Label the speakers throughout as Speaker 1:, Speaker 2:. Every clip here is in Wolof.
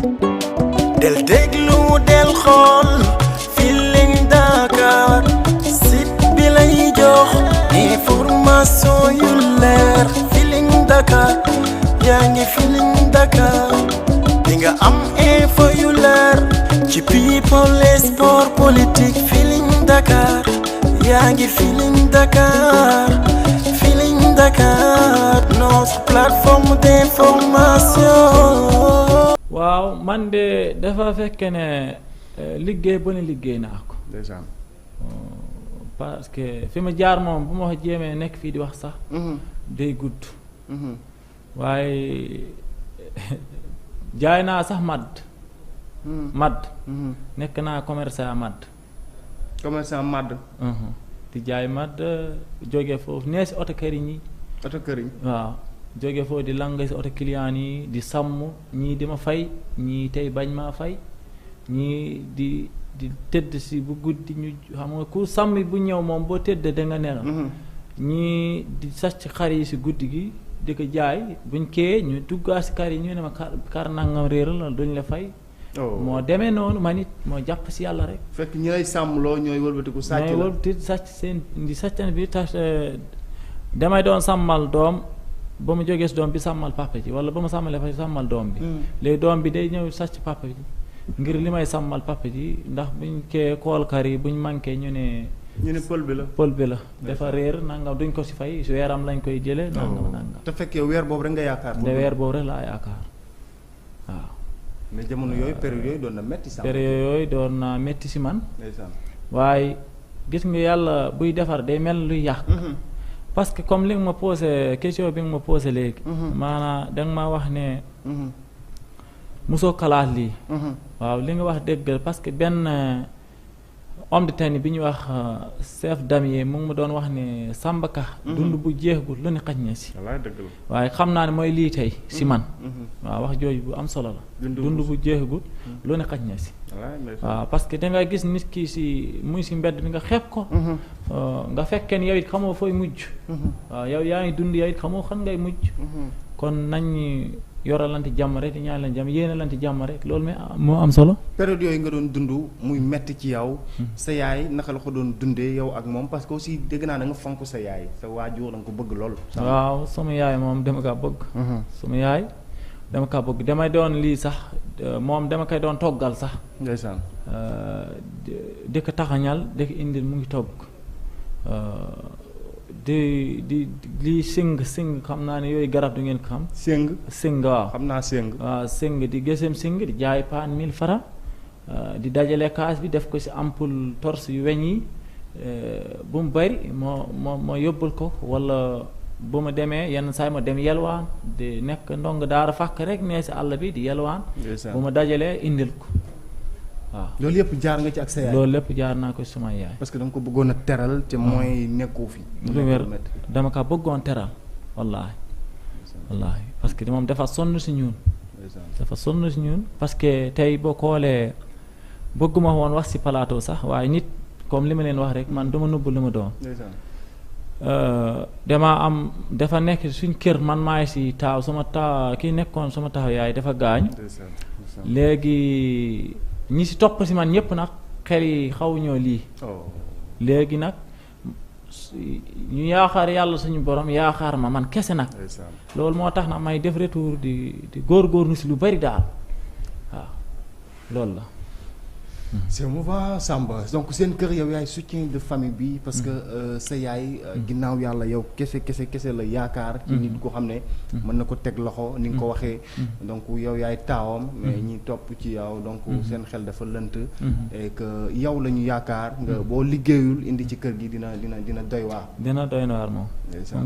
Speaker 1: del déglu del xool Feeling Dakar site bi lay jox information yu leer Feeling Dakar yaa ngi Feeling Dakar di nga am info yu leer ci people et sport politique Feeling Dakar yaa ngi Feeling Dakar Feeling Dakar notre plateforme d'information.
Speaker 2: waaw man de dafa fekke ne liggéey ba ne liggéey naa ko.
Speaker 3: ndeysaan.
Speaker 2: parce que fi ma jaar moom bu ma wax jéemee nekk fii di wax sax. day gudd. waaye jaay naa sax madd. nekk naa commerçant madd.
Speaker 3: commerçant madd.
Speaker 2: di jaay madd jóge foofu nee si oto këriñ yi.
Speaker 3: oto këriñ.
Speaker 2: waaw jóge foofu di lang si oto client yi di sàmm ñii di ma fay ñii tey bañ maa fay ñii di tëdd si bu guddi ñu xam nga ku sàmm bu ñëw moom boo tëdd da nga nelaw. ñii di sàcc xar yi si guddi gi di ko jaay buñ kee ñu duggaa si kar yi ñu ne ma kar nangam réeral la duñ la fay. moo demee noonu ma nit moo jàpp si yàlla rek.
Speaker 3: fekk ñi lay sàmmloo ñooy wëlbatiku sàcc la
Speaker 2: ñooy wëlbati sàcc seen di sàccan bi tax damay doon sàmmal doom ba mu jógee si doom bi sàmmal papa ji wala ba mu sàmmalee fa sàmmal doom bi. léegi doom bi day ñëw sàcc papa ji ngir li may sàmmal papa ji ndax buñ kee koolkar yi buñ manqué ñu ne pël bi la dafa réer nangam duñ ko si fay su weeram lañ koy jëlee. nangam
Speaker 3: te fekk yow weer boobu rek nga yaakaar.
Speaker 2: de weer boobu rek laa yaakaar waaw.
Speaker 3: mais jamono yooyu période yooyu doon na metti si
Speaker 2: metti si man. waaye gis nga yàlla buy defar day mel luy yàq. parce que comme li nga ma posé question bi nga ma posé léegi. maanaam da nga ma wax ne. musoo kalaat lii. waaw li nga wax dëgg parce que benn homme de tenue bi ñu wax chef damier mu ngi ma doon wax ne Samba Ka. dund bu jeexagul lu ne xaj na si. waaye xam naa ne mooy lii tey si man. waaw wax jooju bu am solo la. dund bu jeexagul lu ne xaj na si. waaw parce que dangay gis nit ki si muy si mbedd mi nga xeeb ko. nga fekkee ni yow it xamoo fooy mujj. waaw yow yaa ngi dund yow it xamoo xan ngay mujj. kon nañ yoralante jàmm rek di ñaanalante jàmm yéenalante jàmm rek loolu moo am solo.
Speaker 3: période yooyu nga doon dund muy metti ci yow. sa yaay naka la ko doon dundee yow ak moom parce que aussi dégg naa da nga fonk sa yaay sa waajur da nga ko bëgg lool.
Speaker 2: waaw sama yaay moom dama kaa bëgg. sama yaay dama kaa bëgg damay doon lii sax moom dama koy doon toggal sax.
Speaker 3: ndeysaan.
Speaker 2: di ko taxañal di ko indil mu ngi togg. di lii sing xam naa ne yooyu garab du ngeen ko xam. sing waaw xam naa sing. waaw sing di gësëm sing di jaay paan 1000 francs di dajale kaas bi def ko si ampoule torse yu weñ yi bu mu bari moo yóbbul ko wala bu ma demee yenn saa yi ma dem yelwaan di nekk ndong daara fàkk rek nee si àll bi di yelwaan. bu ma dajalee indil ko. waaw
Speaker 3: loolu yëpp jaar nga ci ak sa yaay.
Speaker 2: loolu lépp jaar naa ko suma yaay.
Speaker 3: parce que da nga ko bëggoon a teral te mooy nekkoo fi.
Speaker 2: lu wér dama ko bëggoon teral wallaahi parce que moom dafa sonn si ñun. parce que tey boo xoolee bëgguma woon wax si plateau sax waaye nit comme li ma leen wax rek man duma nubb li ma doon. dafa nekk suñ kër man maay si taaw kii nekkoon sama taaw yaay dafa gaañ. léegi. ñi si topp si man ñëpp nag xel yi xaw ñoo lii. léegi nag ñu yaakaar yàlla suñu borom yaakaar ma man kese nag. loolu moo tax nag may def retour di góorgóorlu si lu bari daal waaw loolu la.
Speaker 3: c'est mouvant Samba donc seen kër yow yaay soutien de famille bi parce que sa yaay ginnaaw yàlla yow kese la yaakaar ci nit ko xam ne mën na ko teg loxo ni nga ko waxee donc yow yaay taawam mais ñi topp ci yow donc seen xel dafa lënt et que yow la ñu yaakaar nga boo liggéeyul indi ci kër gi dina doy waar.
Speaker 2: dina doy waar moom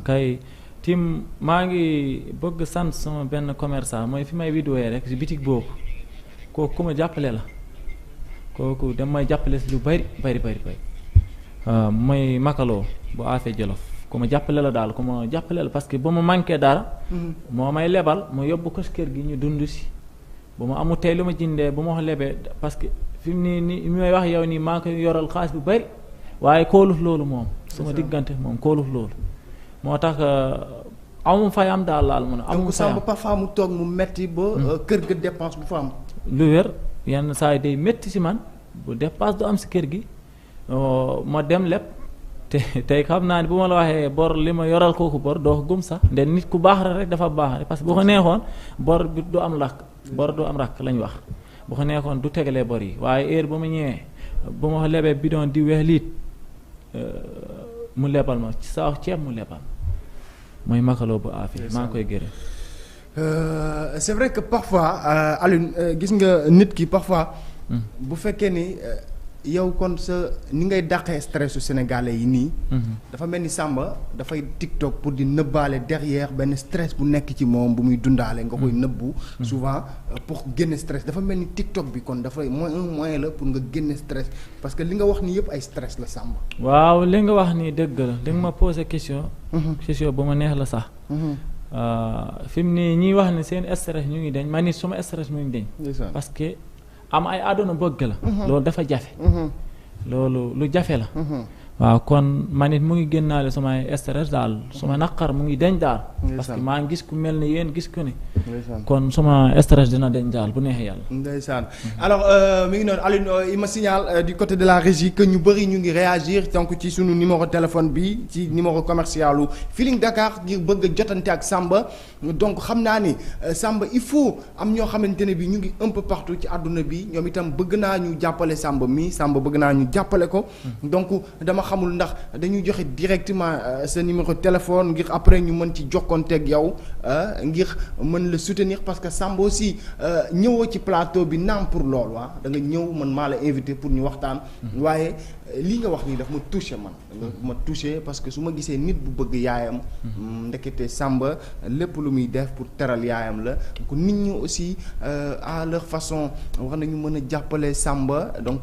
Speaker 2: kay tim maa ngi bëgg sant sama benn commerçant mooy fi may vidéo rek si bitig boobu kooku ku ma jàppale la kooku damay jàppale si lu bari mooy makaloo bu afee Jolof ku ma jàppale la daal ku ma jàppale la parce que ba ma manqué dara moo may lebal ma yóbbu ko si kër gi ñu dund si bu ma amul tey lu ma jëndee bu ma wax lebee parce que fi mu nii may wax yow nii maa ngi koy yoral xaalis bu bari waaye kooluf loolu moom suma diggante moom kooluf loolu moo tax amu fayam daal laal mun a amu
Speaker 3: donc
Speaker 2: fayam
Speaker 3: Samba parfois mu toog mu metti ba kër ga dépense bu fa am.
Speaker 2: lu wér yenn saa yi day métti si man bu dépasse du am si kër gi ma dem lépp te tey xam naa ne bu ma la waxee bor li ma yoral kooku bor doo ko gëm sax nde nit ku baax la rek dafa baax parce que bu ko neexoon bor bi du am rakk bor du am rakk lañ wax bu ko neexoon du tegalee bor yi waaye heure ba ma ñëwee bu ma lebee bidon di weex liit mu lebal ma ci saa ceeb mu lebal mooy makaloo bu affaire maa ngi koy gërëm.
Speaker 3: C'est vrai que parfois Alioune gis nga nit ki parfois. bu fekkee ni yow kon sa ni ngay dàqee stressu sénégalais yi nii. dafa mel ni Samba dafay TikTok pour di nëbbaale derrière benn stress bu nekk ci moom bu muy dundaale nga koy nëbbu. souvent pour génne stress dafa mel ni TikTok bi kon dafay moyen la pour nga génne stress parce que li nga wax nii yëpp ay stress la Samba.
Speaker 2: waaw li nga wax nii dëgg la li nga ma posé question. question bu ma neex la sax. fi mu ne ñiy wax ne seen stress ñu ngi deñ man nit suma stress mu ngi deñ parce que am ay àdduna bëgg la loolu dafa jafe loolu lu jafe la waaw kon man it mu ngi génnaale sumay stress daal suma naqar mu ngi deñ daal parce que maa ngi gis ku mel ni yéen gis ku ne kon suma stress dina deñ daal bu neexee yàlla
Speaker 3: ndeysaan alors mi ngi noonu Alioune il me signale du côté de la régie que ñu bëri ñu ngi réagir donc ci sunu numéro téléphone bi ci numéro commercial u Feeling Dakar ngir bëgg a jotante ak Samba donc xam naa ni Samba il faut am ñoo xamante ne bi ñu ngi un peu partout ci àdduna bi ñoom itam bëgg naa ñu jàppale Samba mi Samba bëgg naa ñu jàppale ko donc dama xamul ndax dañuy joxe directement sa numéro téléphone ngir après ñu mën ci jokkonteeg yow ngir mën la soutenir parce que Samba aussi ñëwoo ci plateau bi naam pour loolu da nga ñëw man maa la invité pour ñu waxtaan waaye lii nga wax nii daf ma touché man ma touché parce que su ma gisee nit bu bëgg yaayam ndekete Samba lépp lu muy def pour teral yaayam la donc nit ñi aussi à leur façon wax nañu mën a jàppale Samba donc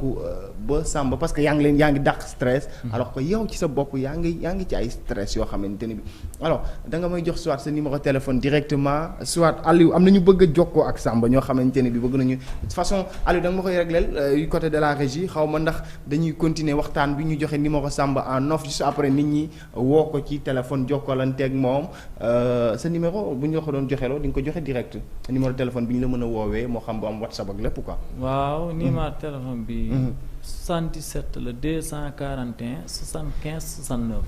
Speaker 3: ba Samba parce que yaa ngi dàq stress alors que yow ci sa bopp yaa ngi ci ay stress yoo xamante ni bi alors da nga may jox soit sa numéro téléphone directement soit Aliou am na ñu bëgg a jokkoo ak Samba ñoo xamante ne bi bëgg nañu de toute façon Aliou da nga ma koy régleel du côté de la régie xaw ma ndax dañuy continuer waxtaan bi ñu joxe numéro Samba en off juste après nit ñi woo ko ci téléphone jokkalanteeg moom sa numéro bu ñu la ko doon joxeloo di nga ko joxe direct numéro téléphone bi ñu la mën a woowee moo xam bu am WhatsApp ak lépp quoi.
Speaker 2: waaw numéro téléphone bi 77 le 241 75 69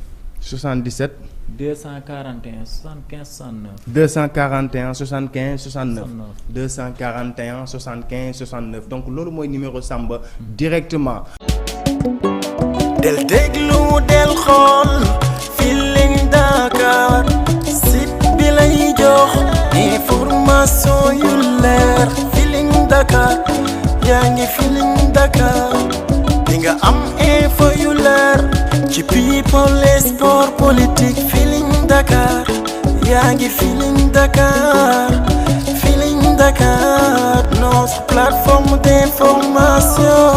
Speaker 3: 77
Speaker 2: 241 75 69
Speaker 3: 241 75 69 241 75 69 donc loolu mooy numéro Samba directement.
Speaker 1: del déglu del xool Feeling Dakar site bi lay jox information yu leer Feeling Dakar yaa ngi Feeling Dakar di nga am info yu leer ci people et sport politique Feeling Dakar yaa ngi Feeling Dakar Feeling Dakar notre plateforme d'information